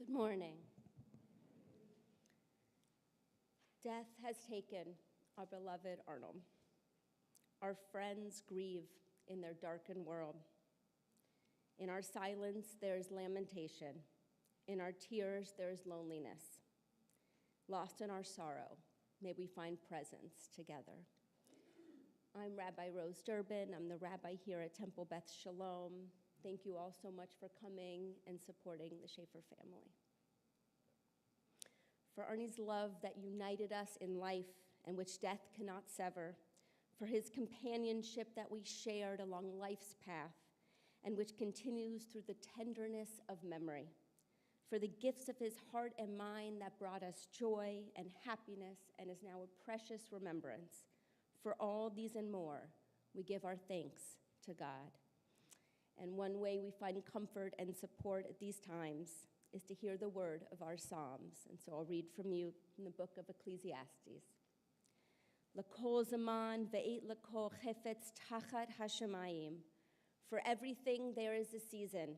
Good morning. Death has taken our beloved Arnold. Our friends grieve in their darkened world. In our silence, there is lamentation. In our tears, there is loneliness. Lost in our sorrow, may we find presence together. I'm Rabbi Rose Durbin. I'm the rabbi here at Temple Beth Shalom. Thank you all so much for coming and supporting the Schaefer family. For Arnie's love that united us in life and which death cannot sever, for his companionship that we shared along life's path and which continues through the tenderness of memory, for the gifts of his heart and mind that brought us joy and happiness and is now a precious remembrance. For all these and more, we give our thanks to God. And one way we find comfort and support at these times is to hear the word of our Psalms. And so I'll read from you from the book of Ecclesiastes. L'kol zaman ve'et l'kol chefetz tachat hashemayim. For everything there is a season,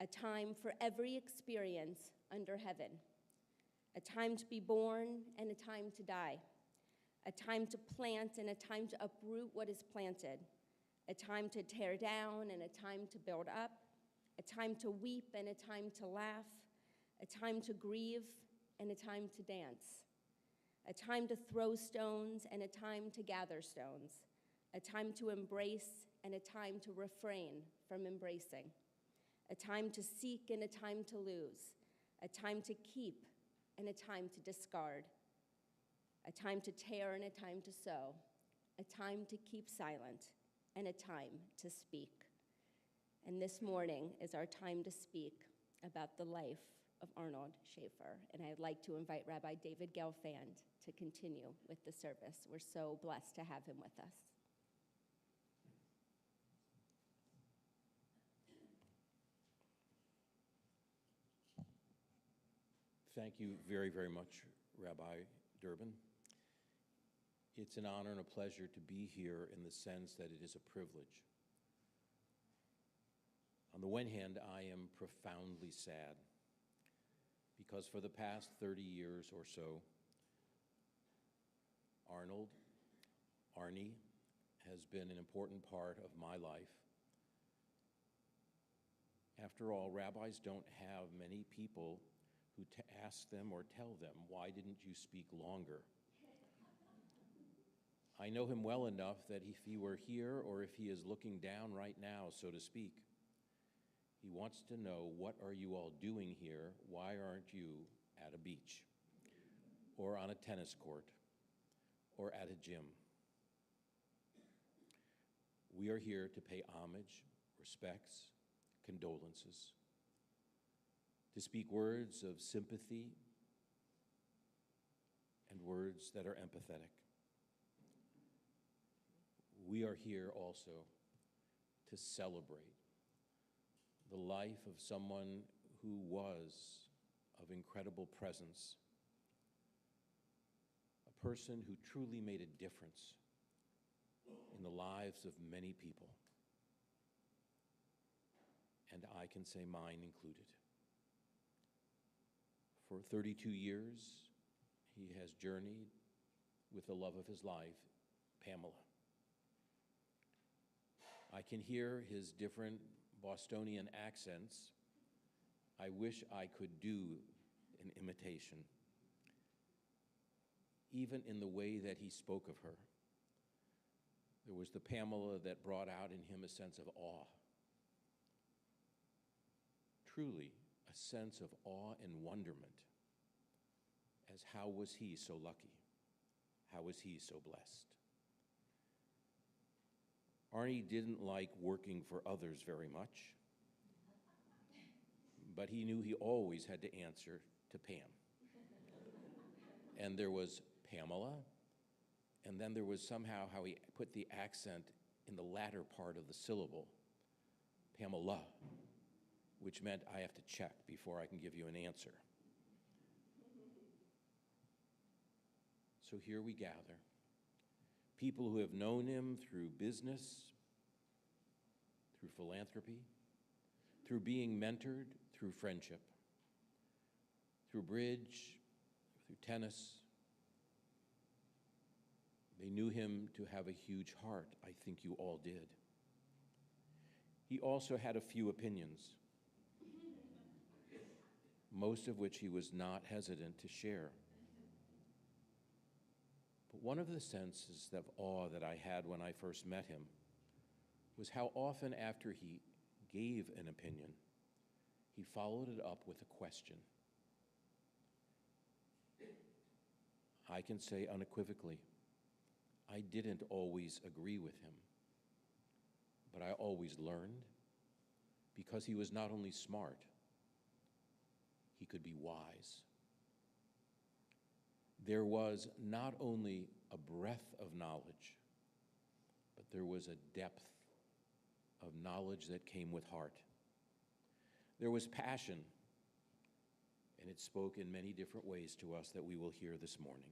a time for every experience under heaven, a time to be born and a time to die, a time to plant and a time to uproot what is planted, a time to tear down and a time to build up, a time to weep and a time to laugh, a time to grieve and a time to dance, a time to throw stones and a time to gather stones, a time to embrace and a time to refrain from embracing, a time to seek and a time to lose, a time to keep and a time to discard, a time to tear and a time to sow, a time to keep silent and a time to speak. And this morning is our time to speak about the life of Arnold Schaefer. And I'd like to invite Rabbi David Gelfand to continue with the service. We're so blessed to have him with us. Thank you very, very much, Rabbi Durbin. It's an honor and a pleasure to be here in the sense that it is a privilege. On the one hand, I am profoundly sad because for the past 30 years or so, Arnie, has been an important part of my life. After all, rabbis don't have many people who ask them or tell them, why didn't you speak longer? I know him well enough that if he were here or if he is looking down right now, so to speak, he wants to know, what are you all doing here? Why aren't you at a beach or on a tennis court or at a gym? We are here to pay homage, respects, condolences, to speak words of sympathy and words that are empathetic. We are here also to celebrate the life of someone who was of incredible presence, a person who truly made a difference in the lives of many people, and I can say mine included. For 32 years, he has journeyed with the love of his life, Pamela. I can hear his different Bostonian accents. I wish I could do an imitation, even in the way that he spoke of her. There was the Pamela that brought out in him a sense of awe. Truly, a sense of awe and wonderment, as how was he so lucky? How was he so blessed? Arnie didn't like working for others very much, but he knew he always had to answer to Pam. And there was Pamela, and then there was somehow how he put the accent in the latter part of the syllable, Pamela, which meant I have to check before I can give you an answer. So here we gather, people who have known him through business, through philanthropy, through being mentored, through friendship. through bridge, through tennis. They knew him to have a huge heart. I think you all did. He also had a few opinions, most of which he was not hesitant to share. But one of the senses of awe that I had when I first met him was how often after he gave an opinion, he followed it up with a question. I can say unequivocally, I didn't always agree with him, but I always learned, because he was not only smart, he could be wise. There was not only a breadth of knowledge, but there was a depth of knowledge that came with heart. There was passion, and it spoke in many different ways to us that we will hear this morning.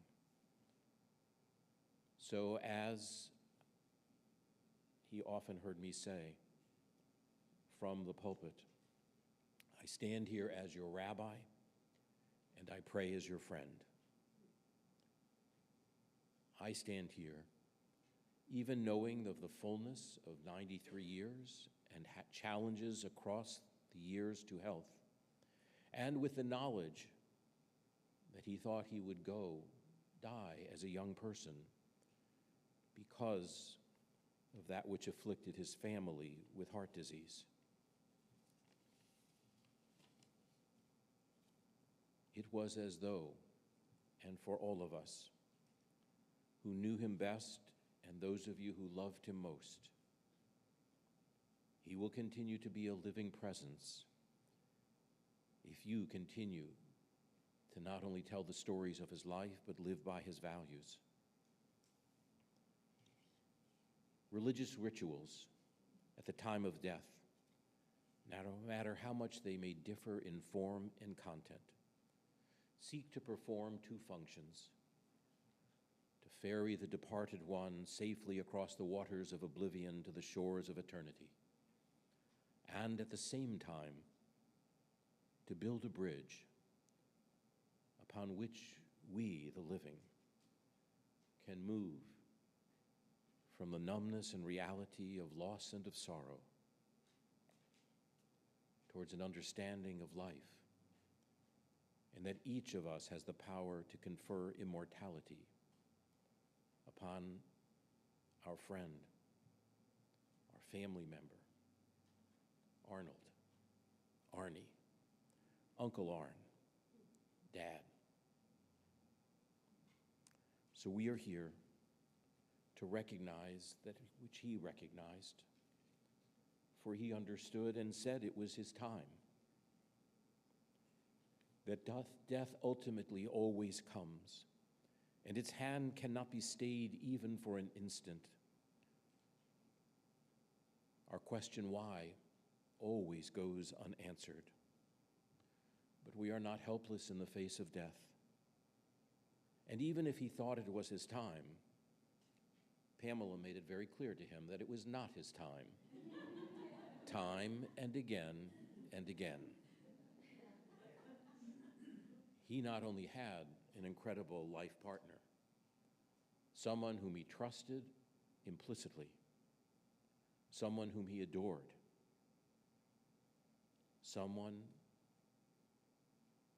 So as he often heard me say from the pulpit, I stand here as your rabbi, and I pray as your friend. I stand here even knowing of the fullness of 93 years and challenges across the years to health, and with the knowledge that he thought he would die as a young person because of that which afflicted his family with heart disease. It was as though, and for all of us who knew him best and those of you who loved him most, he will continue to be a living presence if you continue to not only tell the stories of his life, but live by his values. Religious rituals at the time of death, no matter how much they may differ in form and content, seek to perform two functions: to ferry the departed one safely across the waters of oblivion to the shores of eternity, and at the same time to build a bridge upon which we, the living, can move from the numbness and reality of loss and of sorrow towards an understanding of life, and that each of us has the power to confer immortality upon our friend, our family member, Arnold, Arnie, Uncle Arn, Dad. So we are here to recognize that which he recognized, for he understood and said it was his time, that death ultimately always comes, and its hand cannot be stayed even for an instant. Our question why always goes unanswered, but we are not helpless in the face of death. And even if he thought it was his time, Pamela made it very clear to him that it was not his time. Time and again and again. He not only had an incredible life partner, someone whom he trusted implicitly, someone whom he adored, someone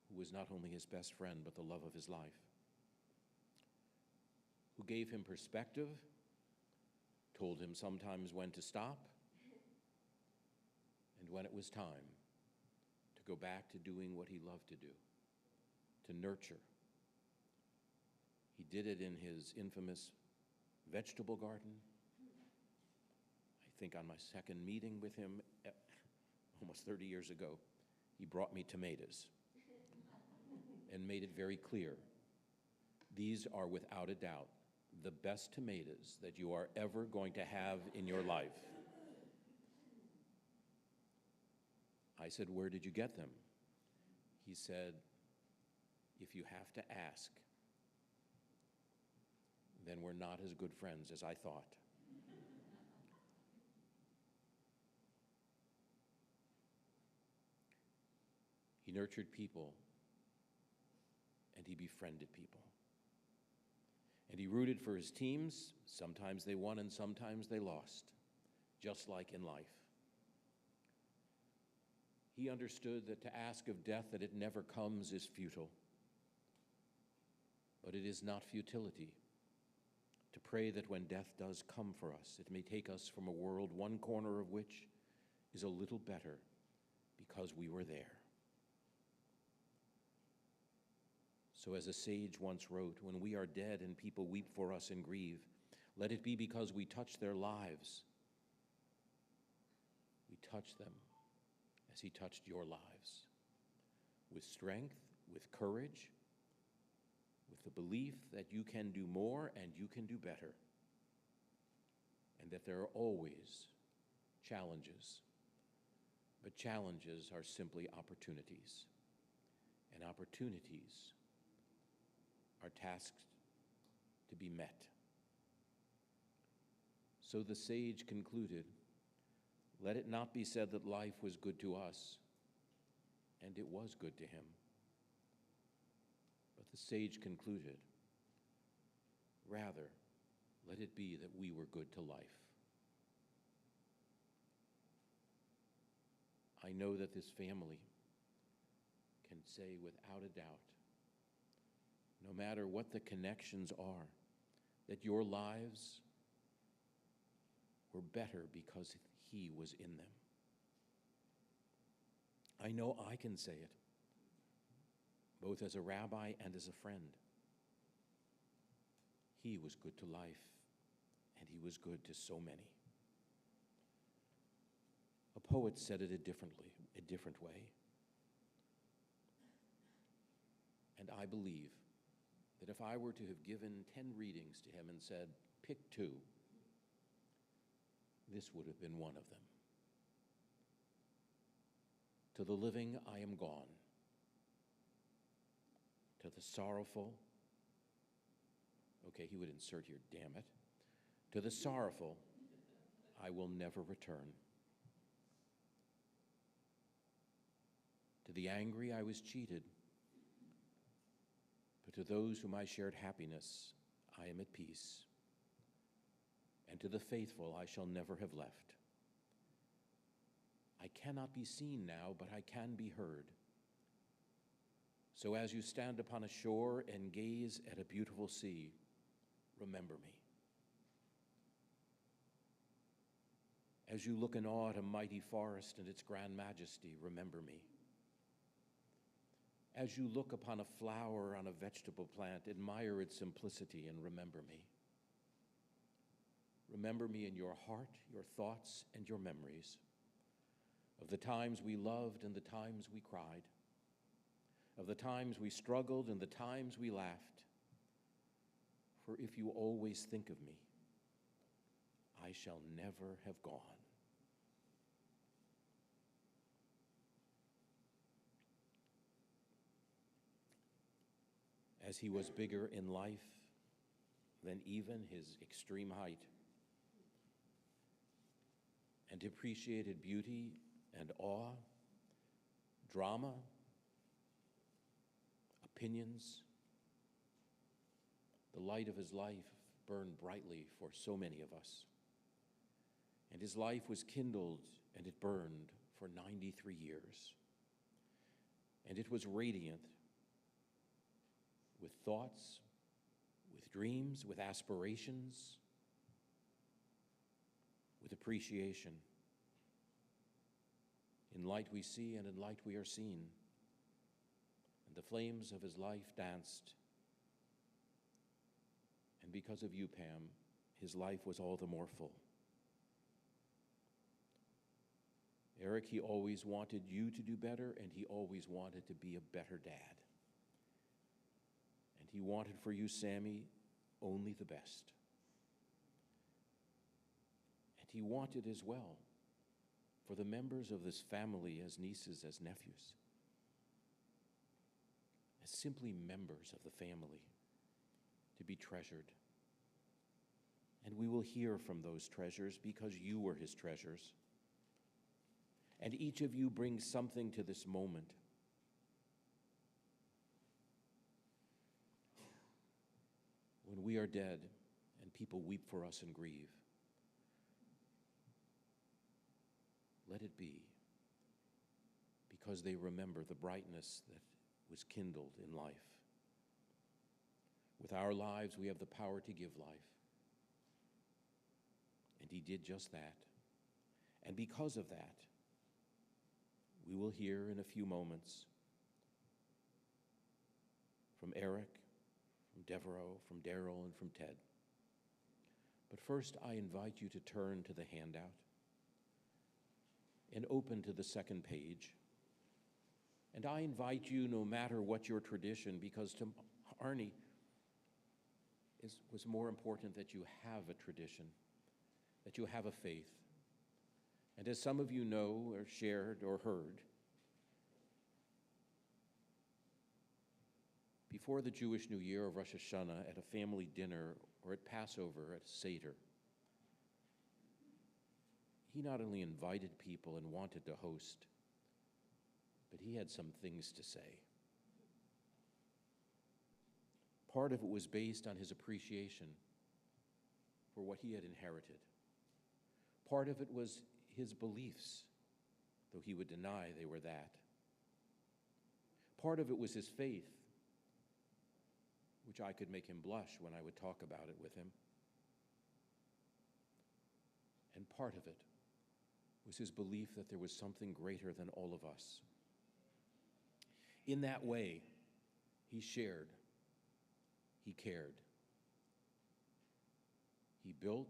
who was not only his best friend, but the love of his life, who gave him perspective, told him sometimes when to stop, and when it was time to go back to doing what he loved to do, to nurture. He did it in his infamous vegetable garden. I think on my second meeting with him, almost 30 years ago, he brought me tomatoes and made it very clear, these are without a doubt the best tomatoes that you are ever going to have in your life. I said, where did you get them? He said, if you have to ask, then we're not as good friends as I thought. He nurtured people and he befriended people. And he rooted for his teams. Sometimes they won and sometimes they lost, just like in life. He understood that to ask of death that it never comes is futile. But it is not futility to pray that when death does come for us, it may take us from a world one corner of which is a little better because we were there. So as a sage once wrote, when we are dead and people weep for us and grieve, let it be because we touch their lives. We touch them as he touched your lives, with strength, with courage, with the belief that you can do more and you can do better, and that there are always challenges, but challenges are simply opportunities, and opportunities are tasked to be met. So the sage concluded, let it not be said that life was good to us, and it was good to him. But the sage concluded, rather, let it be that we were good to life. I know that this family can say without a doubt, no matter what the connections are, that your lives were better because he was in them. I know I can say it, both as a rabbi and as a friend. He was good to life, and he was good to so many. A poet said it a different way. And I believe that if I were to have given 10 readings to him and said, pick 2, this would have been one of them. To the living, I am gone. To the sorrowful, okay, he would insert here, damn it. To the sorrowful, I will never return. To the angry, I was cheated. But to those whom I shared happiness, I am at peace. And to the faithful, I shall never have left. I cannot be seen now, but I can be heard. So as you stand upon a shore and gaze at a beautiful sea, remember me. As you look in awe at a mighty forest and its grand majesty, remember me. As you look upon a flower on a vegetable plant, admire its simplicity and remember me. Remember me in your heart, your thoughts, and your memories of the times we loved and the times we cried, of the times we struggled and the times we laughed. For if you always think of me, I shall never have gone. As he was bigger in life than even his extreme height, and appreciated beauty and awe, drama, opinions. The light of his life burned brightly for so many of us. And his life was kindled and it burned for 93 years. And it was radiant with thoughts, with dreams, with aspirations, with appreciation. In light we see and in light we are seen. And the flames of his life danced. And because of you, Pam, his life was all the more full. Eric, he always wanted you to do better, and he always wanted to be a better dad. And he wanted for you, Sammy, only the best. And he wanted as well for the members of this family as nieces, as nephews, as simply members of the family, to be treasured. And we will hear from those treasures because you were his treasures. And each of you brings something to this moment. and we are dead, and people weep for us and grieve. Let it be, because they remember the brightness that was kindled in life. With our lives, we have the power to give life. And he did just that. And because of that, we will hear in a few moments from Eric, from Devereaux, from Daryl, and from Ted. But first, I invite you to turn to the handout and open to the second page. And I invite you, no matter what your tradition, because to Arnie, it was more important that you have a tradition, that you have a faith. And as some of you know or shared or heard, before the Jewish New Year of Rosh Hashanah, at a family dinner or at Passover, at Seder, he not only invited people and wanted to host, but he had some things to say. Part of it was based on his appreciation for what he had inherited. Part of it was his beliefs, though he would deny they were that. Part of it was his faith, which I could make him blush when I would talk about it with him. And part of it was his belief that there was something greater than all of us. In that way, he shared, he cared, he built,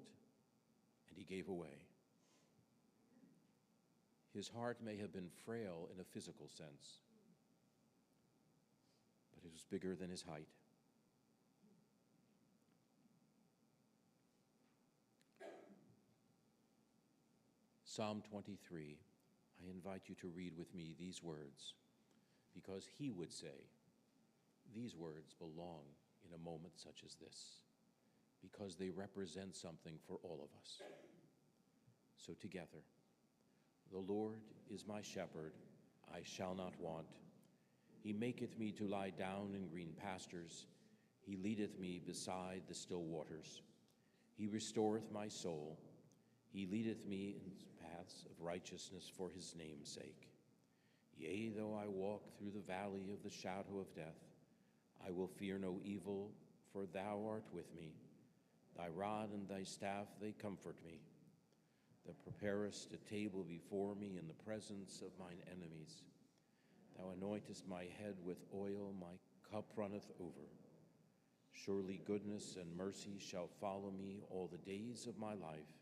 and he gave away. His heart may have been frail in a physical sense, but it was bigger than his height. Psalm 23, I invite you to read with me these words, because he would say, these words belong in a moment such as this, because they represent something for all of us. So together, the Lord is my shepherd, I shall not want. He maketh me to lie down in green pastures. He leadeth me beside the still waters. He restoreth my soul. He leadeth me in paths of righteousness for his name's sake. Yea, though I walk through the valley of the shadow of death, I will fear no evil, for thou art with me. Thy rod and thy staff, they comfort me. Thou preparest a table before me in the presence of mine enemies. Thou anointest my head with oil, my cup runneth over. Surely goodness and mercy shall follow me all the days of my life,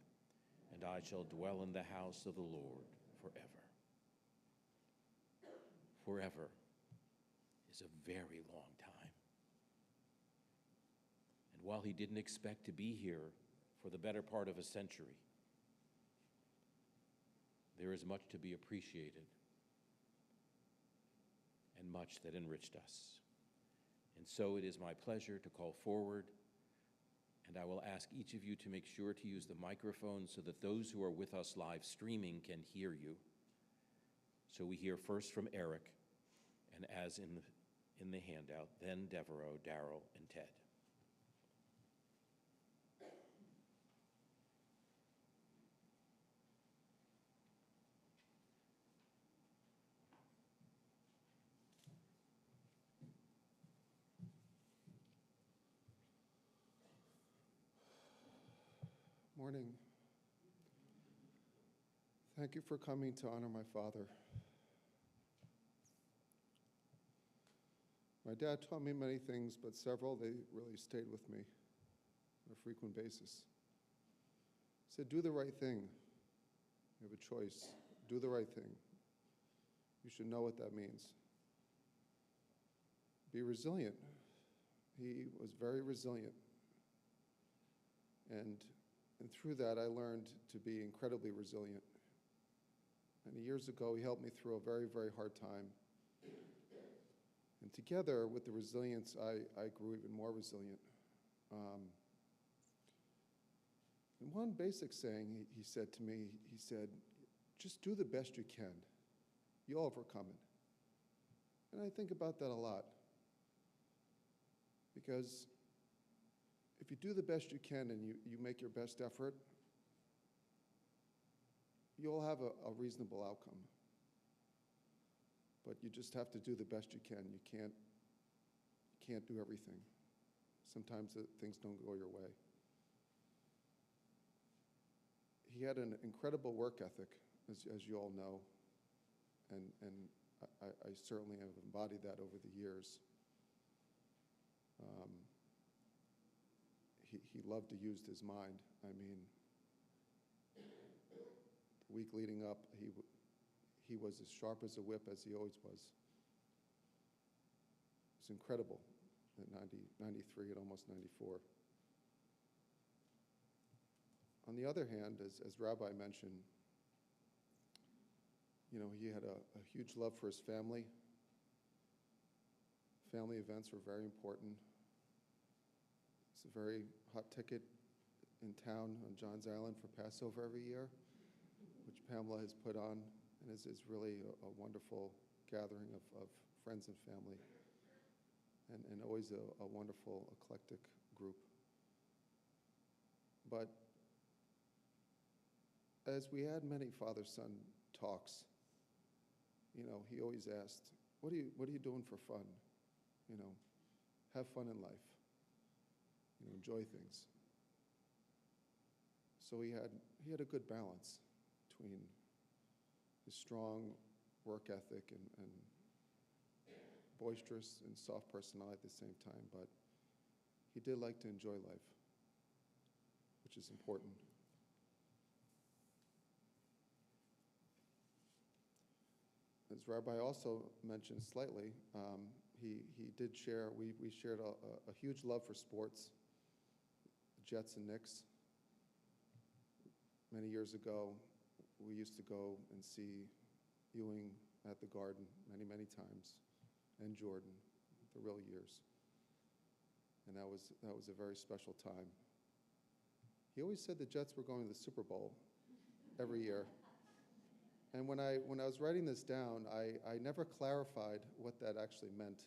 and I shall dwell in the house of the Lord forever. Forever is a very long time. And while he didn't expect to be here for the better part of a century, there is much to be appreciated and much that enriched us. And so it is my pleasure to call forward, and I will ask each of you to make sure to use the microphone so that those who are with us live streaming can hear you. So we hear first from Eric, and as in the handout, then Devereaux, Daryl, and Ted. Morning. Thank you for coming to honor my father. My dad taught me many things, but several, they really stayed with me on a frequent basis. He said, do the right thing. You have a choice. Do the right thing. You should know what that means. Be resilient. He was very resilient. And through that, I learned to be incredibly resilient. Many years ago, he helped me through a very, very hard time. And together with the resilience, I grew even more resilient. And one basic saying he said to me, he said, just do the best you can. You'll overcome it. And I think about that a lot. Because if you do the best you can and you make your best effort, you'll have a reasonable outcome. But you just have to do the best you can. You can't do everything. Sometimes things don't go your way. He had an incredible work ethic, as you all know, and I certainly have embodied that over the years. He loved to use his mind. I mean, the week leading up, he was as sharp as a whip as he always was. It's incredible at 93 and almost 94. On the other hand, as Rabbi mentioned, he had a huge love for his family. Family events were very important. It's a very hot ticket in town on John's Island for Passover every year, which Pamela has put on, and is really a wonderful gathering of friends and family, and always a wonderful, eclectic group. But as we had many father-son talks, he always asked, what are you doing for fun? Have fun in life. Enjoy things. So he had a good balance between his strong work ethic and boisterous and soft personality at the same time, but he did like to enjoy life, which is important. As Rabbi also mentioned slightly, he did share, we shared a huge love for sports, Jets and Knicks. Many years ago, we used to go and see Ewing at the Garden many, many times, and Jordan, the real years. And that was a very special time. He always said the Jets were going to the Super Bowl every year. And when I was writing this down, I never clarified what that actually meant.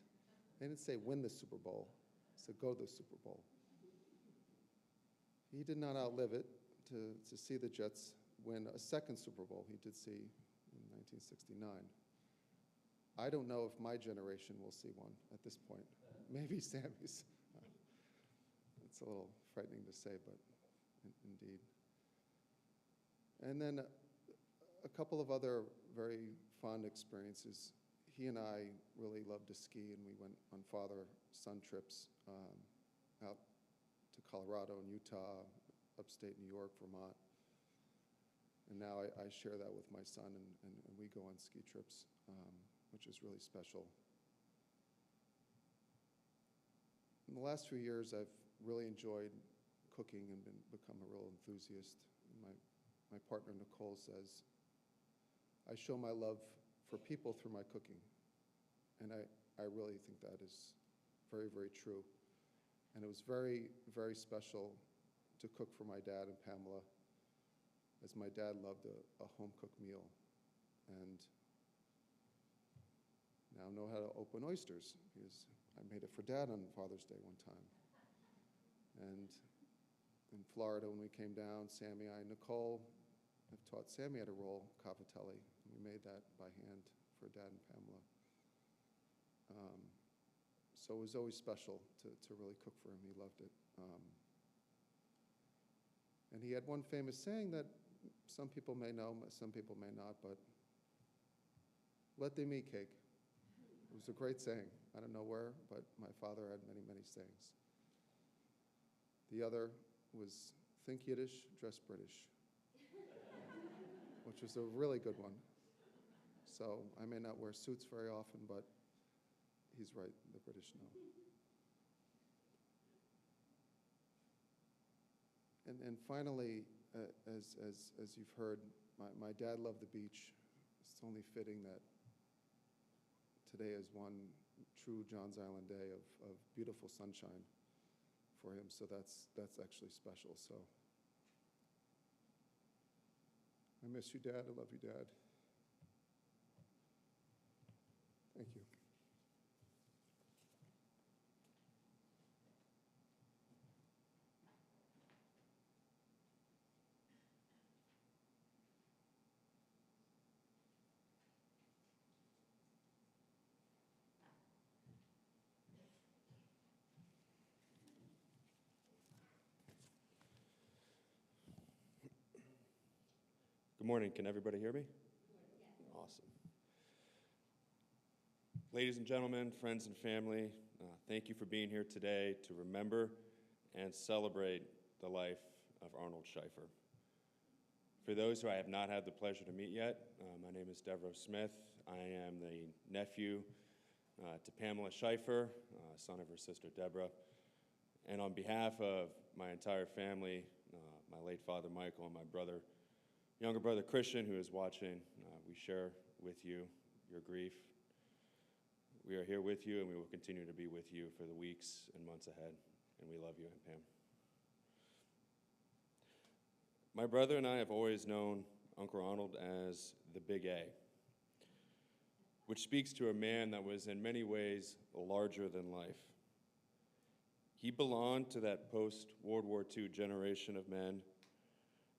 They didn't say win the Super Bowl. It said go to the Super Bowl. He did not outlive it to see the Jets win a second Super Bowl. He did see in 1969. I don't know if my generation will see one at this point. Maybe Sammy's. It's a little frightening to say, but indeed. And then a couple of other very fond experiences. He and I really loved to ski, and we went on father-son trips out to Colorado and Utah, upstate New York, Vermont. And now I share that with my son, and we go on ski trips, which is really special. In the last few years, I've really enjoyed cooking and become a real enthusiast. My partner, Nicole, says, I show my love for people through my cooking. And I really think that is very, very true. And it was very, very special to cook for my dad and Pamela, as my dad loved a home-cooked meal. And now know how to open oysters, because I made it for Dad on Father's Day one time. And in Florida, when we came down, Sammy, I, and Nicole have taught Sammy how to roll cavatelli. We made that by hand for Dad and Pamela. So it was always special to really cook for him. He loved it. And he had one famous saying that some people may know, some people may not, but let them eat cake. It was a great saying. I don't know where, but my father had many, many sayings. The other was think Yiddish, dress British, which was a really good one. So I may not wear suits very often, but he's right, the British know. And finally, as you've heard, my dad loved the beach. It's only fitting that today is one true John's Island day of beautiful sunshine for him, so that's actually special. So I miss you, Dad. I love you, Dad. Thank you. Good morning. Can everybody hear me? Awesome. Ladies and gentlemen, friends and family, thank you for being here today to remember and celebrate the life of Arnold Schaefer. For those who I have not had the pleasure to meet yet, my name is Devereaux Smith. I am the nephew to Pamela Schaefer, son of her sister Deborah. And on behalf of my entire family, my late father Michael and my younger brother Christian, who is watching, we share with you your grief. We are here with you, and we will continue to be with you for the weeks and months ahead. And we love you, Aunt Pam. My brother and I have always known Uncle Arnold as the Big A, which speaks to a man that was in many ways larger than life. He belonged to that post-World War II generation of men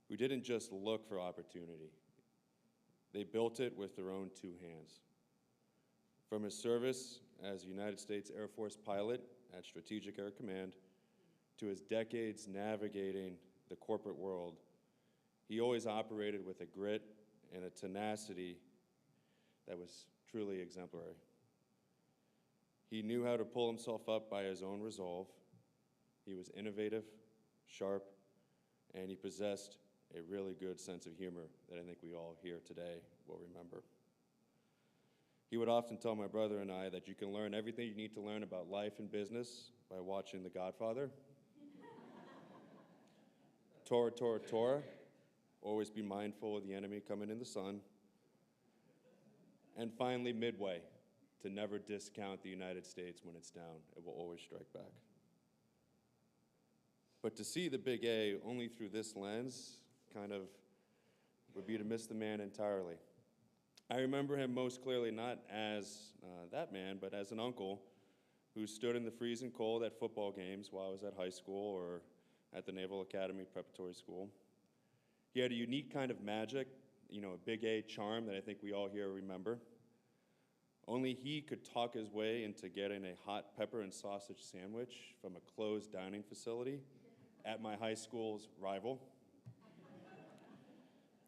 who didn't just look for opportunity. They built it with their own two hands. From his service as a United States Air Force pilot at Strategic Air Command to his decades navigating the corporate world, he always operated with a grit and a tenacity that was truly exemplary. He knew how to pull himself up by his own resolve. He was innovative, sharp, and he possessed a really good sense of humor that I think we all here today will remember. He would often tell my brother and I that you can learn everything you need to learn about life and business by watching The Godfather. Torah, Torah, Torah. Always be mindful of the enemy coming in the sun. And finally, Midway, to never discount the United States when it's down. It will always strike back. But to see the Big A only through this lens kind of would be to miss the man entirely. I remember him most clearly not as that man, but as an uncle who stood in the freezing cold at football games while I was at high school or at the Naval Academy Preparatory School. He had a unique kind of magic, a Big A charm that I think we all here remember. Only he could talk his way into getting a hot pepper and sausage sandwich from a closed dining facility at my high school's rival.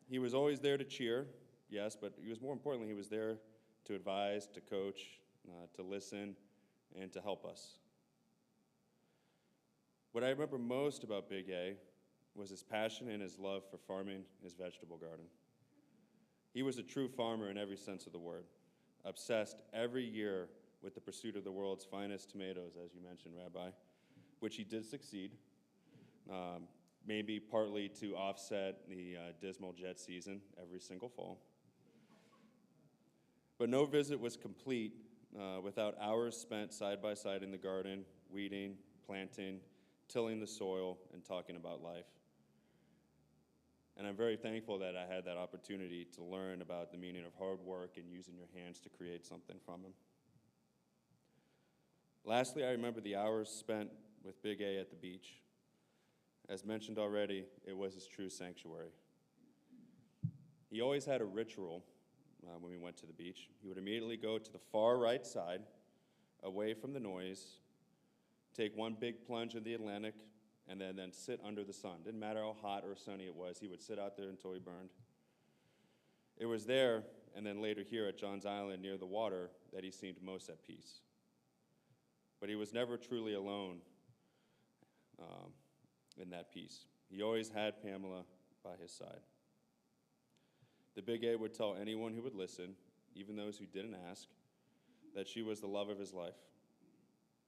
He was always there to cheer, yes, but more importantly, he was there to advise, to coach, to listen, and to help us. What I remember most about Big A was his passion and his love for farming his vegetable garden. He was a true farmer in every sense of the word, obsessed every year with the pursuit of the world's finest tomatoes, as you mentioned, Rabbi, which he did succeed, maybe partly to offset the dismal jet season every single fall. But no visit was complete without hours spent side by side in the garden, weeding, planting, tilling the soil, and talking about life. And I'm very thankful that I had that opportunity to learn about the meaning of hard work and using your hands to create something from him. Lastly, I remember the hours spent with Big A at the beach. As mentioned already, it was his true sanctuary. He always had a ritual when we went to the beach. He would immediately go to the far right side, away from the noise, take one big plunge in the Atlantic, and then sit under the sun. Didn't matter how hot or sunny it was, he would sit out there until he burned. It was there, and then later here at John's Island near the water, that he seemed most at peace. But he was never truly alone in that peace. He always had Pamela by his side. The Big A would tell anyone who would listen, even those who didn't ask, that she was the love of his life.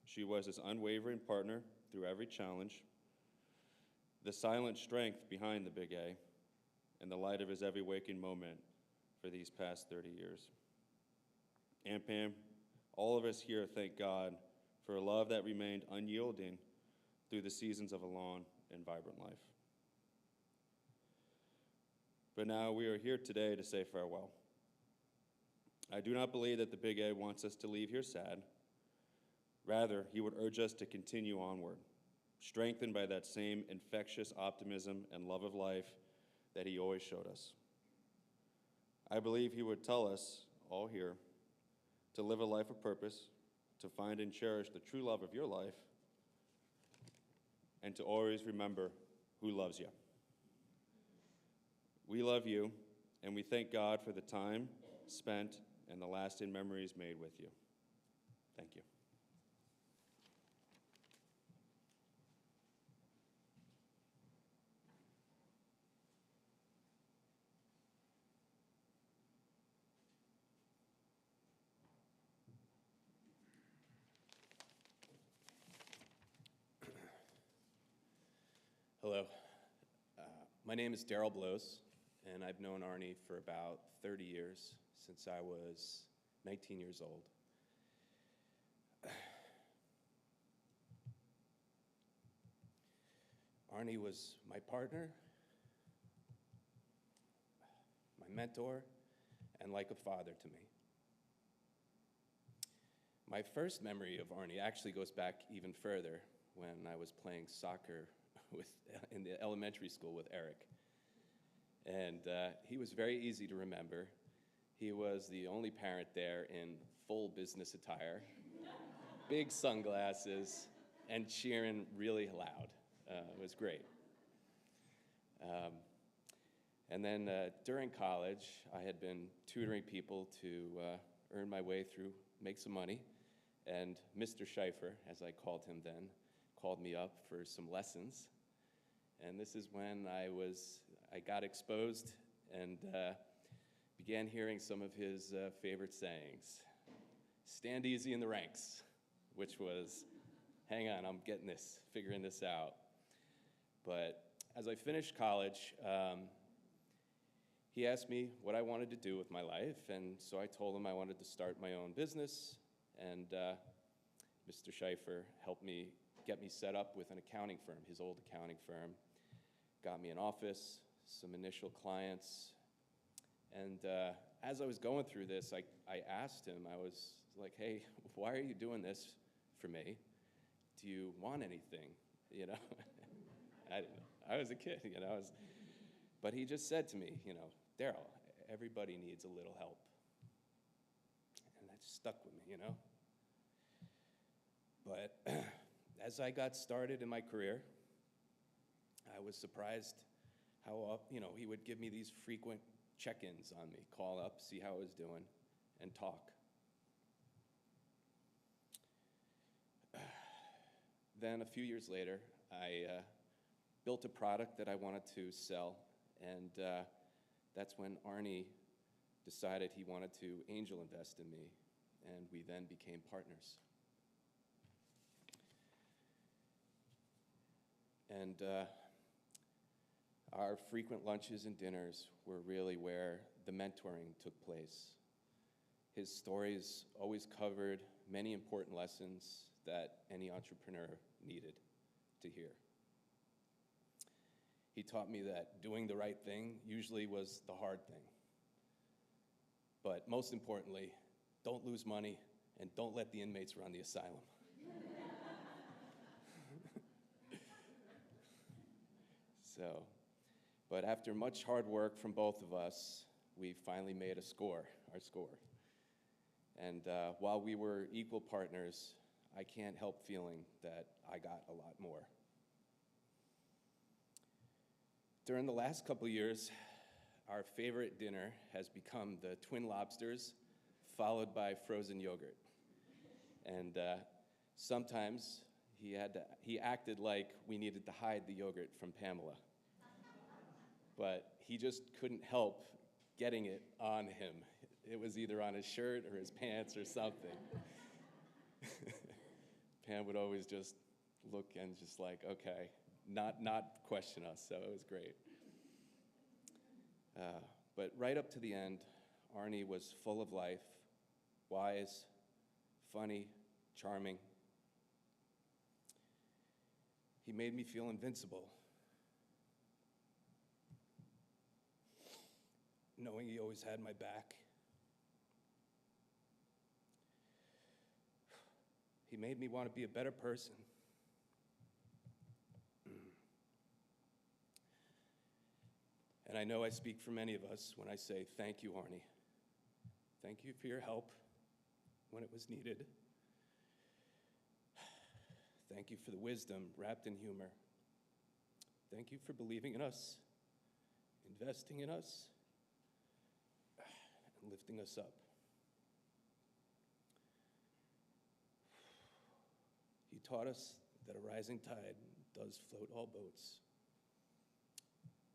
She was his unwavering partner through every challenge, the silent strength behind the Big A, and the light of his every waking moment for these past 30 years. Aunt Pam, all of us here thank God for a love that remained unyielding through the seasons of a long and vibrant life. But now we are here today to say farewell. I do not believe that the Big A wants us to leave here sad. Rather, he would urge us to continue onward, strengthened by that same infectious optimism and love of life that he always showed us. I believe he would tell us, all here, to live a life of purpose, to find and cherish the true love of your life, and to always remember who loves you. We love you, and we thank God for the time spent and the lasting memories made with you. Thank you. Hello. My name is Daryl Blows, and I've known Arnie for about 30 years, since I was 19 years old. Arnie was my partner, my mentor, and like a father to me. My first memory of Arnie actually goes back even further, when I was playing soccer in the elementary school with Eric. And he was very easy to remember. He was the only parent there in full business attire, big sunglasses, and cheering really loud. It was great. And then during college, I had been tutoring people to earn my way through, make some money. And Mr. Schaefer, as I called him then, called me up for some lessons. And this is when I got exposed and began hearing some of his favorite sayings. Stand easy in the ranks, which was, hang on, I'm getting this, figuring this out. But as I finished college, he asked me what I wanted to do with my life, and so I told him I wanted to start my own business, and Mr. Schaefer helped me get me set up with an accounting firm, his old accounting firm, got me an office, some initial clients, and as I was going through this, I asked him, I was like, hey, why are you doing this for me? Do you want anything, you know? I didn't know. I was a kid, you know. But he just said to me, you know, Daryl, everybody needs a little help. And that stuck with me, you know. But as I got started in my career, I was surprised how, you know, he would give me these frequent check-ins on me, call up, see how I was doing, and talk. Then a few years later, I built a product that I wanted to sell, and that's when Arnie decided he wanted to angel invest in me, and we then became partners. And our frequent lunches and dinners were really where the mentoring took place. His stories always covered many important lessons that any entrepreneur needed to hear. He taught me that doing the right thing usually was the hard thing. But most importantly, don't lose money and don't let the inmates run the asylum. But after much hard work from both of us, we finally made our score. And while we were equal partners, I can't help feeling that I got a lot more. During the last couple of years, our favorite dinner has become the twin lobsters, followed by frozen yogurt. And sometimes he acted like we needed to hide the yogurt from Pamela. But he just couldn't help getting it on him. It was either on his shirt or his pants or something. Pam would always just look and just like, okay, not question us, so it was great. But right up to the end, Arnie was full of life, wise, funny, charming. He made me feel invincible, knowing he always had my back. He made me want to be a better person. And I know I speak for many of us when I say, thank you, Arnie. Thank you for your help when it was needed. Thank you for the wisdom wrapped in humor. Thank you for believing in us, investing in us, and lifting us up. He taught us that a rising tide does float all boats.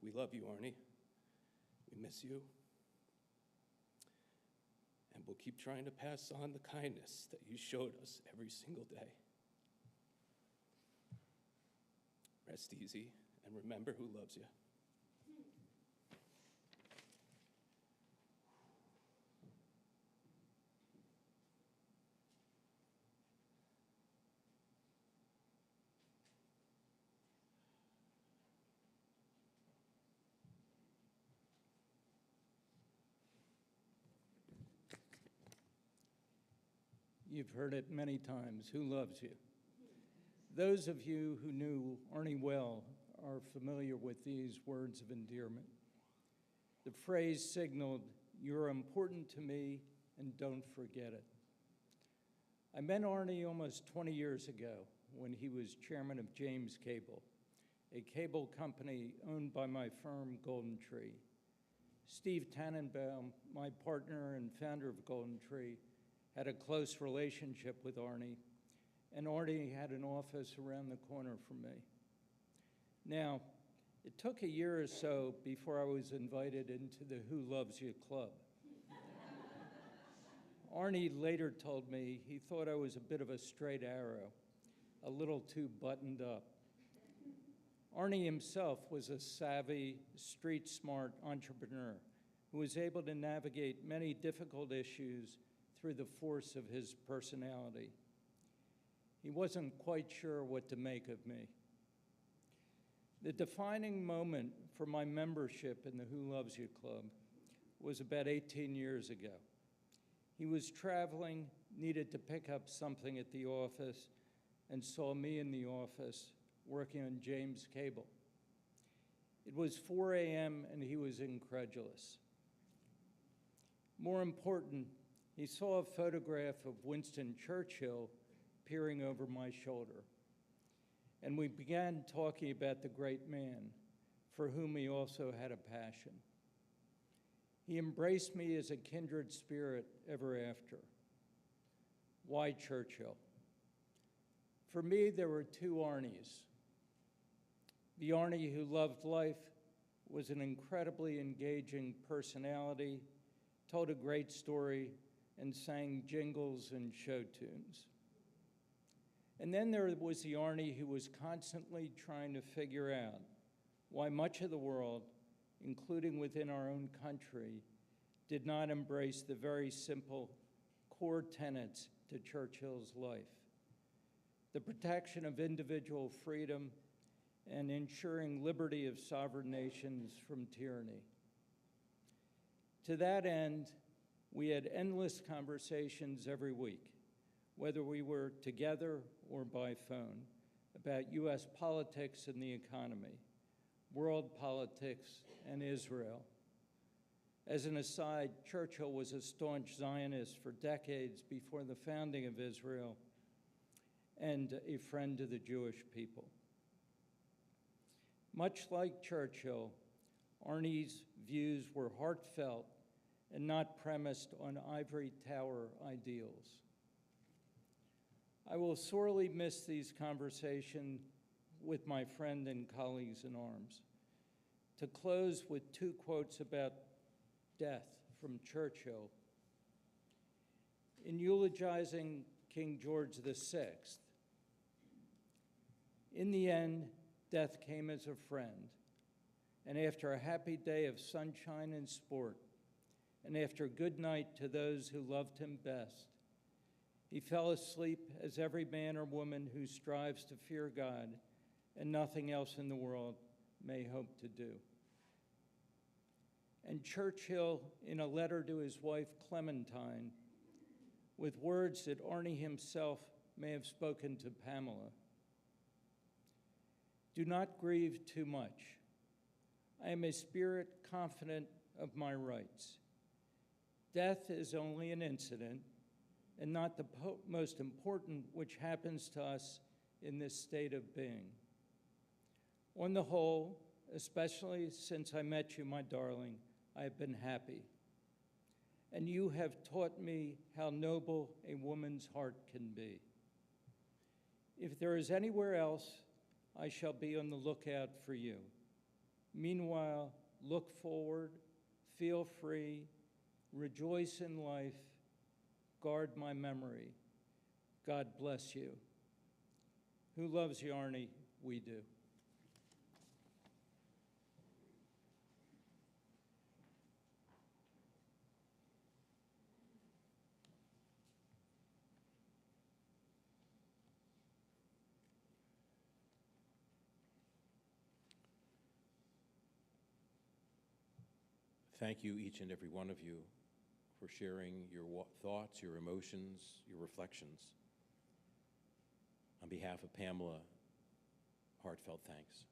We love you, Arnie. We miss you. And we'll keep trying to pass on the kindness that you showed us every single day. Rest easy and remember who loves you. You've heard it many times. Who loves you? Those of you who knew Arnie well are familiar with these words of endearment. The phrase signaled, "You're important to me, and don't forget it." I met Arnie almost 20 years ago when he was chairman of James Cable, a cable company owned by my firm, Golden Tree. Steve Tannenbaum, my partner and founder of Golden Tree, had a close relationship with Arnie, and Arnie had an office around the corner from me. Now, it took a year or so before I was invited into the Who Loves You Club. Arnie later told me he thought I was a bit of a straight arrow, a little too buttoned up. Arnie himself was a savvy, street-smart entrepreneur who was able to navigate many difficult issues through the force of his personality. He wasn't quite sure what to make of me. The defining moment for my membership in the Who Loves You Club was about 18 years ago. He was traveling, needed to pick up something at the office, and saw me in the office working on James Cable. It was 4 a.m. and he was incredulous. More important, he saw a photograph of Winston Churchill peering over my shoulder. And we began talking about the great man, for whom he also had a passion. He embraced me as a kindred spirit ever after. Why Churchill? For me, there were two Arnies. The Arnie who loved life, was an incredibly engaging personality, told a great story, and sang jingles and show tunes. And then there was the Arnie who was constantly trying to figure out why much of the world, including within our own country, did not embrace the very simple core tenets to Churchill's life: the protection of individual freedom and ensuring liberty of sovereign nations from tyranny. To that end, we had endless conversations every week, whether we were together or by phone, about U.S. politics and the economy, world politics, and Israel. As an aside, Churchill was a staunch Zionist for decades before the founding of Israel and a friend to the Jewish people. Much like Churchill, Arnie's views were heartfelt and not premised on ivory tower ideals. I will sorely miss these conversations with my friend and colleagues in arms. To close with two quotes about death from Churchill. In eulogizing King George VI, in the end, death came as a friend, and after a happy day of sunshine and sport, and after good night to those who loved him best, he fell asleep as every man or woman who strives to fear God and nothing else in the world may hope to do. And Churchill, in a letter to his wife Clementine, with words that Arnie himself may have spoken to Pamela: "Do not grieve too much. I am a spirit confident of my rights. Death is only an incident, and not the most important which happens to us in this state of being. On the whole, especially since I met you, my darling, I have been happy. and you have taught me how noble a woman's heart can be. If there is anywhere else, I shall be on the lookout for you. Meanwhile, look forward, feel free, rejoice in life, guard my memory. God bless you. Who loves you, Arnie? We do. Thank you, each and every one of you, for sharing your thoughts, your emotions, your reflections. On behalf of Pamela, heartfelt thanks.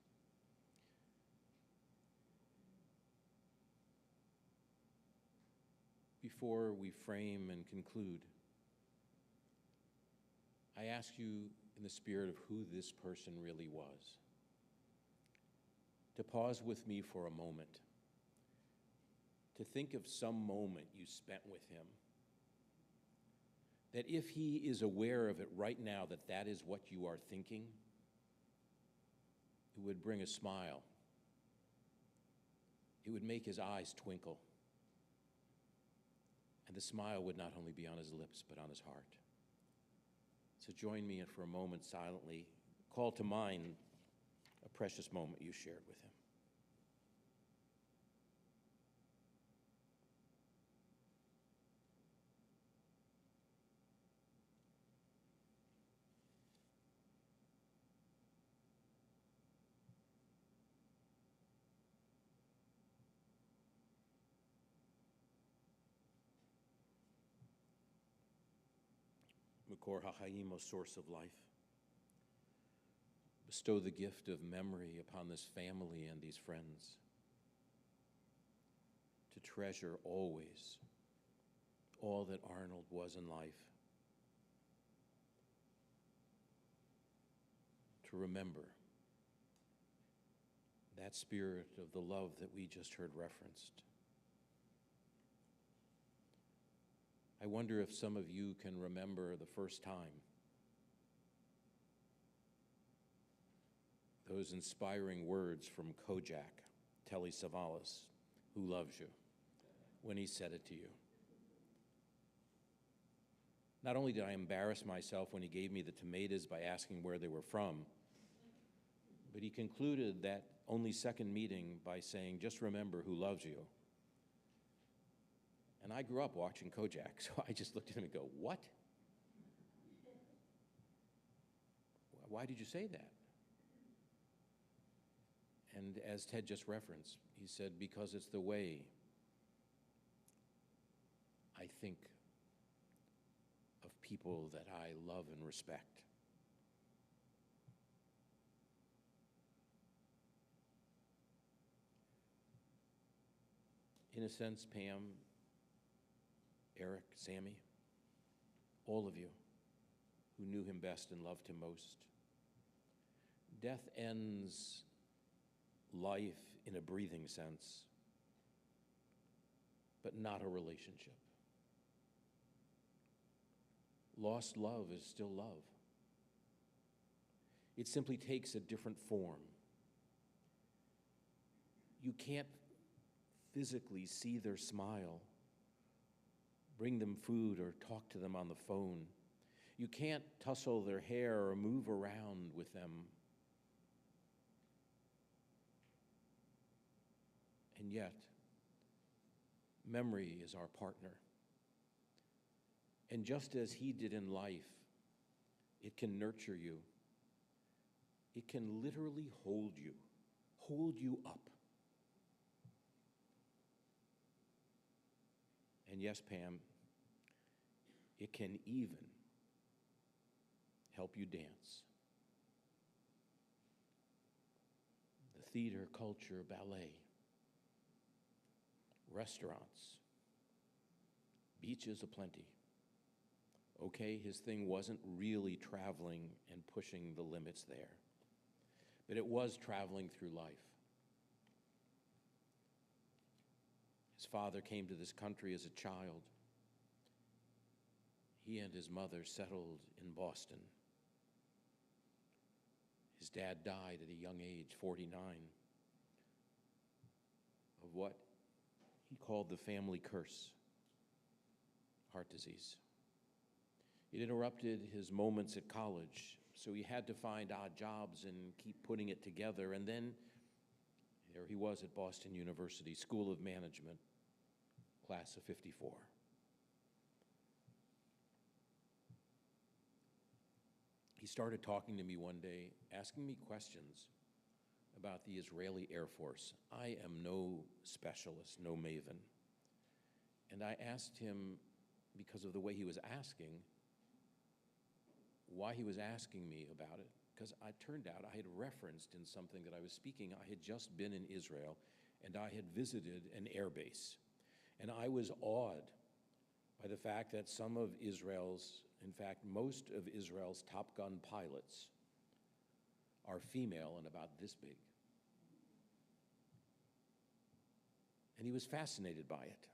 Before we frame and conclude, I ask you, in the spirit of who this person really was, to pause with me for a moment, to think of some moment you spent with him, that if he is aware of it right now, that that is what you are thinking, it would bring a smile. It would make his eyes twinkle. And the smile would not only be on his lips, but on his heart. So join me for a moment silently. Call to mind a precious moment you shared with him. Makor HaChaim, O source of life, bestow the gift of memory upon this family and these friends, to treasure always all that Arnold was in life, to remember that spirit of the love that we just heard referenced. I wonder if some of you can remember the first time those inspiring words from Kojak, Telly Savalas, who loves you, when he said it to you. Not only did I embarrass myself when he gave me the tomatoes by asking where they were from, but he concluded that only second meeting by saying, just remember who loves you. And I grew up watching Kojak, so I just looked at him and go, what? Why did you say that? And as Ted just referenced, he said, because it's the way I think of people that I love and respect. In a sense, Pam, Eric, Sammy, all of you who knew him best and loved him most. Death ends life in a breathing sense, but not a relationship. Lost love is still love. It simply takes a different form. You can't physically see their smile, bring them food, or talk to them on the phone. You can't tussle their hair or move around with them. And yet, memory is our partner. And just as he did in life, it can nurture you. It can literally hold you up. And yes, Pam, it can even help you dance. The theater, culture, ballet, restaurants, beaches aplenty. Okay, his thing wasn't really traveling and pushing the limits there, but it was traveling through life. His father came to this country as a child. He and his mother settled in Boston. His dad died at a young age, 49, of what he called the family curse, heart disease. It interrupted his moments at college, so he had to find odd jobs and keep putting it together. And then there he was at Boston University, School of Management, class of 54. He started talking to me one day, asking me questions about the Israeli Air Force. I am no specialist, no maven. And I asked him, because of the way he was asking, why he was asking me about it. Because it turned out I had referenced in something that I was speaking, I had just been in Israel, and I had visited an air base. And I was awed by the fact that some of Israel's, in fact, most of Israel's Top Gun pilots are female and about this big. And he was fascinated by it.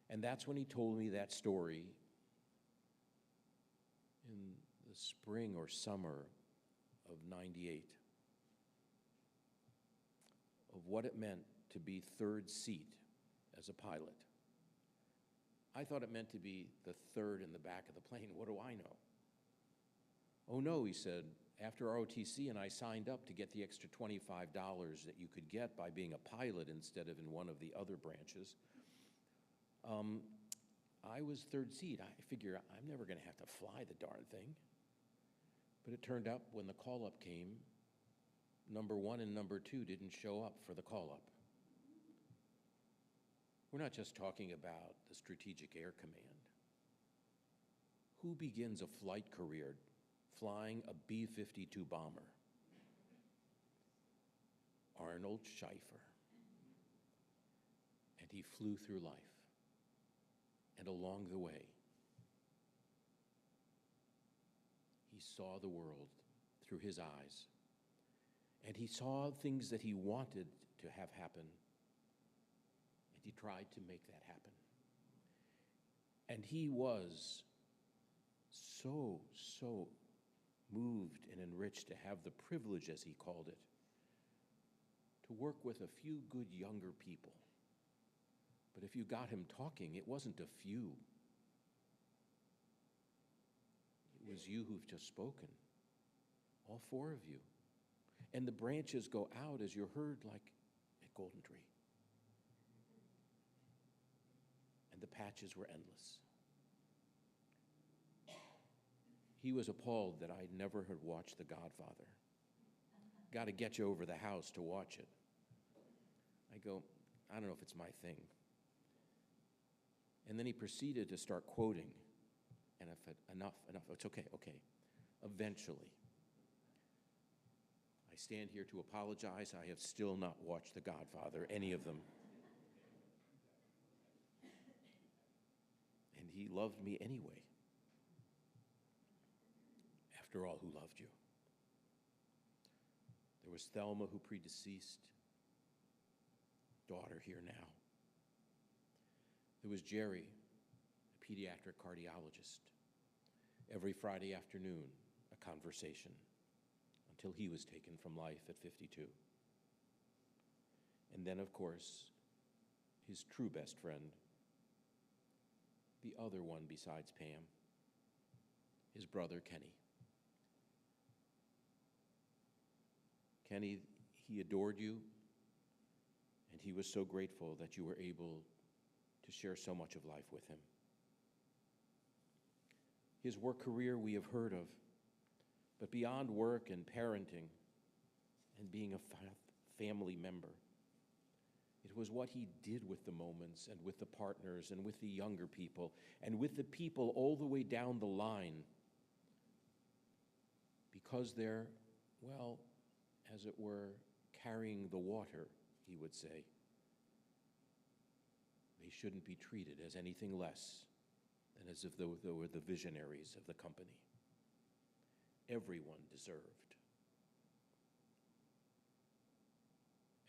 And that's when he told me that story in the spring or summer of '98 of what it meant to be third seat as a pilot. I thought it meant to be the third in the back of the plane. What do I know? Oh no, he said, after ROTC and I signed up to get the extra $25 that you could get by being a pilot instead of in one of the other branches, I was third seat. I figure I'm never going to have to fly the darn thing. But it turned out when the call-up came, number 1 and number 2 didn't show up for the call-up. We're not just talking about the Strategic Air Command. Who begins a flight career flying a B-52 bomber? Arnold Schaefer. And he flew through life. And along the way, he saw the world through his eyes. And he saw things that he wanted to have happen. And he tried to make that happen. And he was so moved and enriched to have the privilege, as he called it, to work with a few good younger people. But if you got him talking, it wasn't a few. It was you who've just spoken, all 4 of you. And the branches go out, as you heard, like at Golden Tree. And the patches were endless. He was appalled that I never had watched The Godfather. Got to get you over the house to watch it. I go, I don't know if it's my thing. And then he proceeded to start quoting. And I said, enough, it's okay. Eventually, I stand here to apologize. I have still not watched The Godfather, any of them. And he loved me anyway. After all, who loved you? There was Thelma, who predeceased, daughter here now. There was Jerry, a pediatric cardiologist. Every Friday afternoon, a conversation, until he was taken from life at 52. And then, of course, his true best friend, the other one besides Pam, his brother, Kenny. Kenny, he adored you, and he was so grateful that you were able to share so much of life with him. His work career we have heard of, but beyond work and parenting and being a family member, it was what he did with the moments and with the partners and with the younger people and with the people all the way down the line, because they're, well, as it were, carrying the water, he would say. They shouldn't be treated as anything less than as if they were the visionaries of the company. Everyone deserved.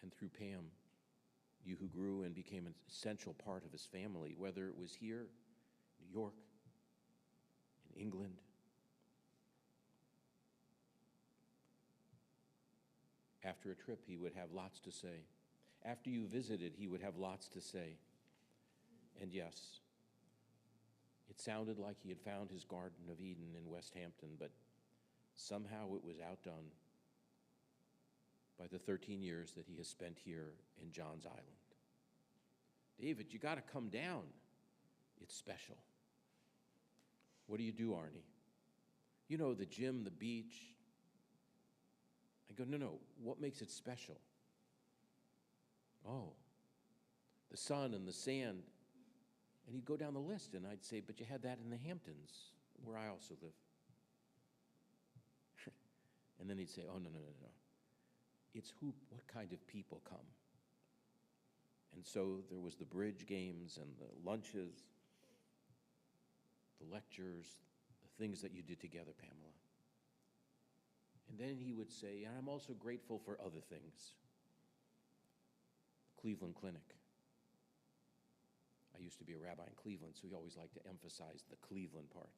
And through Pam, you who grew and became an essential part of his family, whether it was here, New York, in England. After a trip, he would have lots to say. After you visited, he would have lots to say. And yes, it sounded like he had found his Garden of Eden in West Hampton, but somehow it was outdone by the 13 years that he has spent here in Johns Island. David, you got to come down. It's special. What do you do, Arnie? You know, the gym, the beach. I go, no, what makes it special? Oh, the sun and the sand. And he'd go down the list, and I'd say, but you had that in the Hamptons, where I also live. And then he'd say, oh, no. It's what kind of people come. And so there was the bridge games and the lunches, the lectures, the things that you did together, Pamela. And then he would say, and I'm also grateful for other things. Cleveland Clinic. I used to be a rabbi in Cleveland, so he always liked to emphasize the Cleveland part.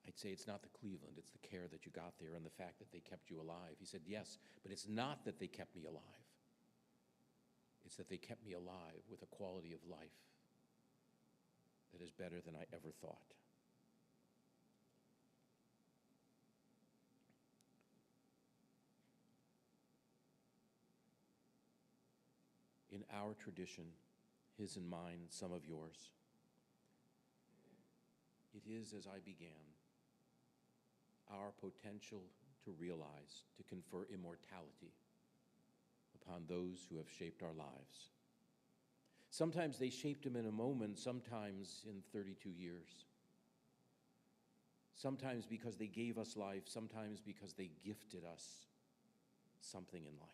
I'd say it's not the Cleveland, it's the care that you got there and the fact that they kept you alive. He said, yes, but it's not that they kept me alive. It's that they kept me alive with a quality of life that is better than I ever thought. In our tradition, his and mine, some of yours, it is, as I began, our potential to realize, to confer immortality upon those who have shaped our lives. Sometimes they shaped them in a moment, sometimes in 32 years. Sometimes because they gave us life, sometimes because they gifted us something in life.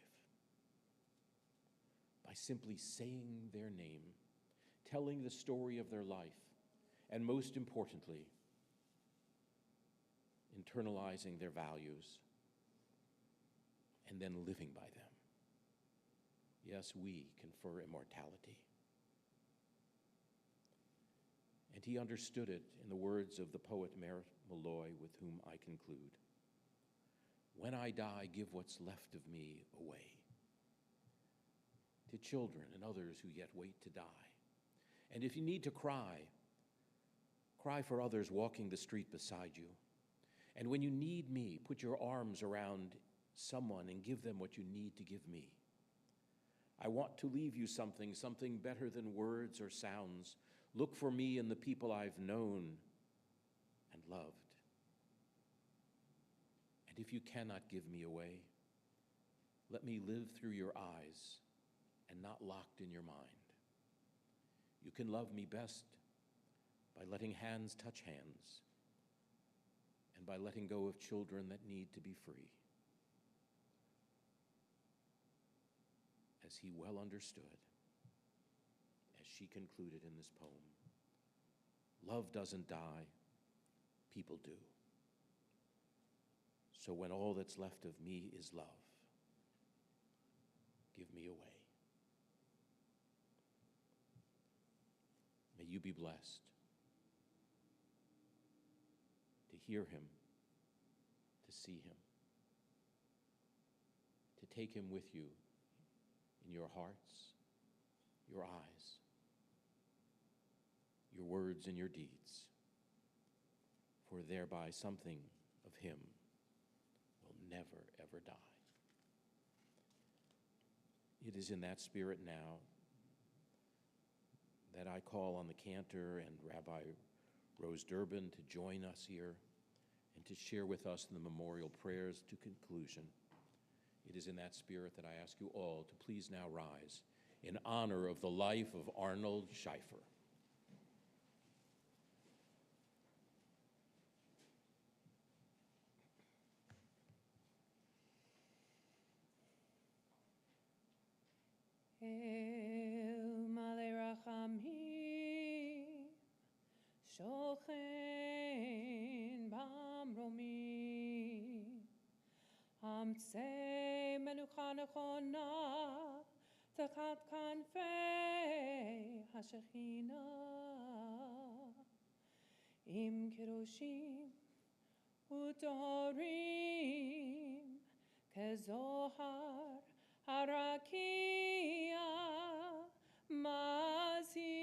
By simply saying their name, telling the story of their life, and most importantly, internalizing their values, and then living by them. Yes, we confer immortality. And he understood it in the words of the poet Merritt Malloy, with whom I conclude. When I die, give what's left of me away to children and others who yet wait to die. And if you need to cry, cry for others walking the street beside you. And when you need me, put your arms around someone and give them what you need to give me. I want to leave you something better than words or sounds. Look for me in the people I've known and loved. And if you cannot give me away, let me live through your eyes and not locked in your mind. You can love me best by letting hands touch hands and by letting go of children that need to be free. As he well understood, as she concluded in this poem, love doesn't die, people do. So when all that's left of me is love, give me away. May you be blessed to hear him, to see him, to take him with you in your hearts, your eyes, your words and your deeds, for thereby something of him will never, ever die. It is in that spirit now that I call on the cantor and Rabbi Rose Durbin to join us here and to share with us in the memorial prayers to conclusion. It is in that spirit that I ask you all to please now rise in honor of the life of Arnold Schleifer. El Malei Rachamim Shochen Bamromim Hamtzei Menucha kanachona, takat kanfei hashechina, im kedoshim utorim, kezohar harakia maziri,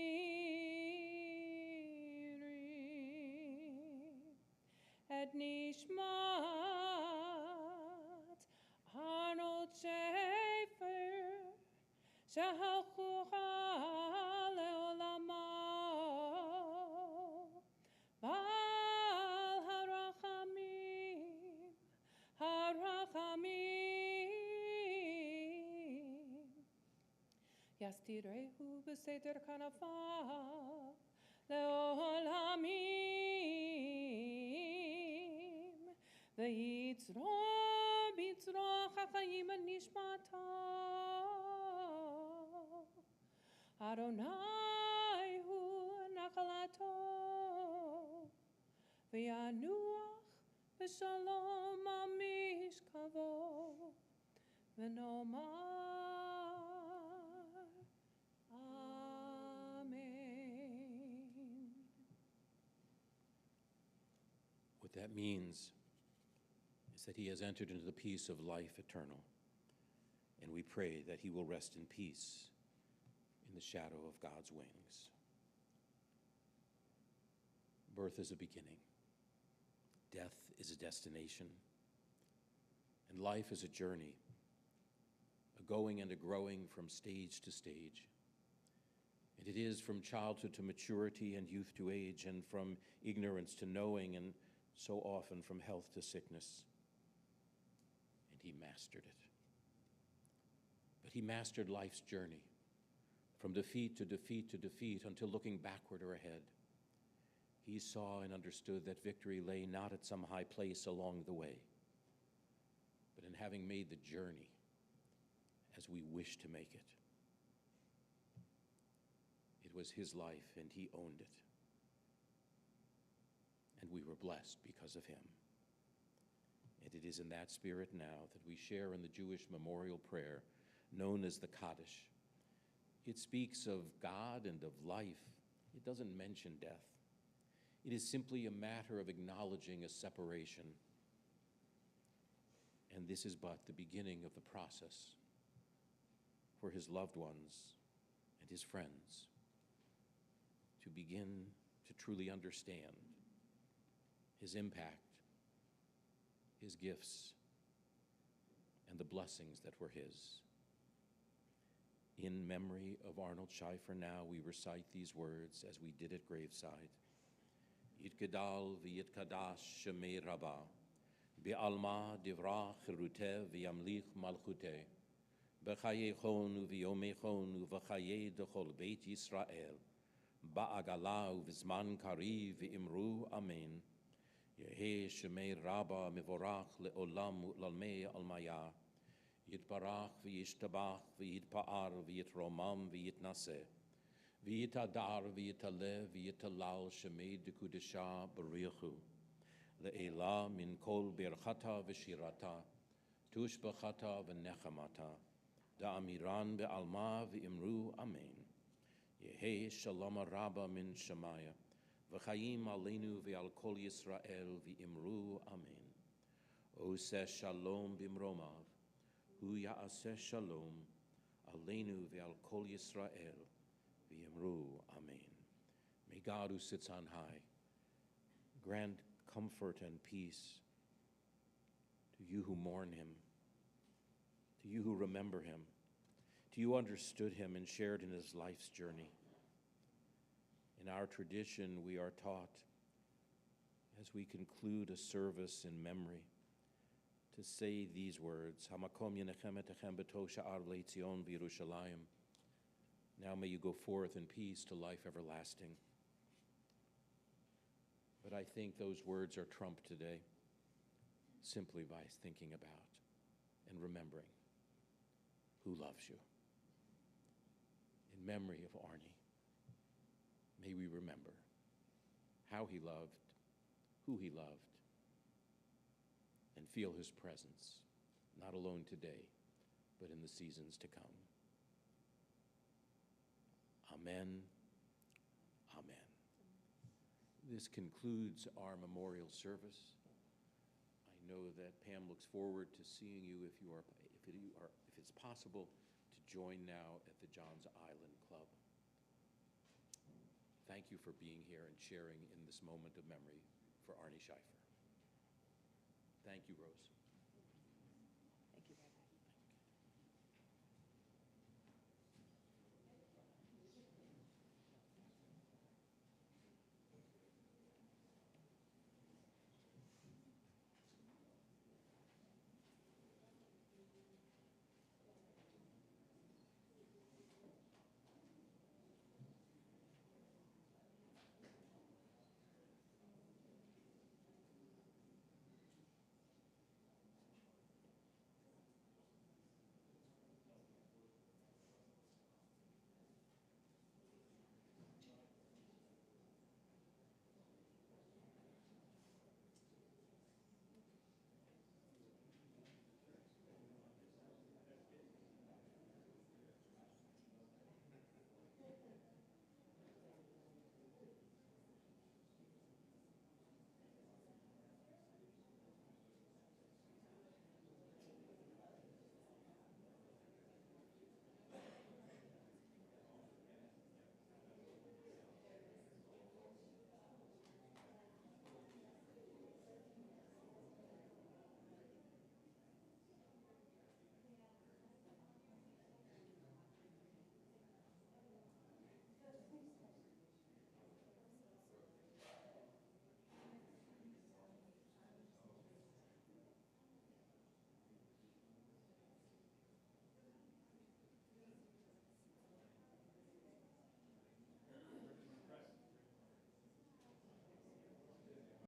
et nishmat Arnold Schaefer, Shahachucha leolamo, Baal harachamim, harachamim, Yastirehu b'seder kanafav, leolamim, V'yitzro bitzro chachayim nishmato, Adonai hu nachalato, V'yanuach b'shalom amishkavo, V'nomar Amen. What that means is that he has entered into the peace of life eternal, and we pray that he will rest in peace in the shadow of God's wings. Birth is a beginning, death is a destination, and life is a journey, a going and a growing from stage to stage. And it is from childhood to maturity and youth to age, and from ignorance to knowing, and so often from health to sickness. And he mastered it. But he mastered life's journey, from defeat to defeat to defeat, until looking backward or ahead, he saw and understood that victory lay not at some high place along the way, but in having made the journey as we wish to make it. It was his life, and he owned it. And we were blessed because of him. And it is in that spirit now that we share in the Jewish memorial prayer known as the Kaddish. It speaks of God and of life. It doesn't mention death. It is simply a matter of acknowledging a separation. And this is but the beginning of the process for his loved ones and his friends to begin to truly understand his impact, his gifts, and the blessings that were his. In memory of Arnold Schaefer, now we recite these words as we did at graveside. Yitgadal v'yitkadash shemei rabah, be'alma divrach cheruteh v'yamlich malchuteh, b'chayechon u'v'yomechon u'v'chayei dechol beit Yisrael, ba'agala u'v'zman kariv v'imru amen. Yehe shemei rabah mevorach le'olam u'lalmei almaya, Yitbarach v'yishtabach v'yitpa'ar v'yitromam v'yitnaseh, v'yitadar v'yitaleh v'yitalal shemei dekudesha b'richu, le'ela min kol berchata v'shirata, tushbachata v'nechamata, da'amiran be'alma v'imru amen. Yehe shalom rabba min shemaya, v'chayim aleinu v'al kol Yisrael v'imru amen. Oseh shalom b'mromav, Hu ya'aseh shalom, aleinu ve'al kol Yisrael, v'yemru, amen. May God who sits on high grant comfort and peace to you who mourn him, to you who remember him, to you who understood him and shared in his life's journey. In our tradition, we are taught, as we conclude a service in memory, to say these words, Hamakom yenechem etechem beto sha'ar le'tzion v'Yerushalayim. Now may you go forth in peace to life everlasting. But I think those words are trumped today simply by thinking about and remembering who loves you. In memory of Arnie, may we remember how he loved, who he loved, and feel his presence, not alone today, but in the seasons to come. Amen. Amen. This concludes our memorial service. I know that Pam looks forward to seeing you if it's possible to join now at the Johns Island Club. Thank you for being here and sharing in this moment of memory for Arnie Scheifer. Thank you, Rose.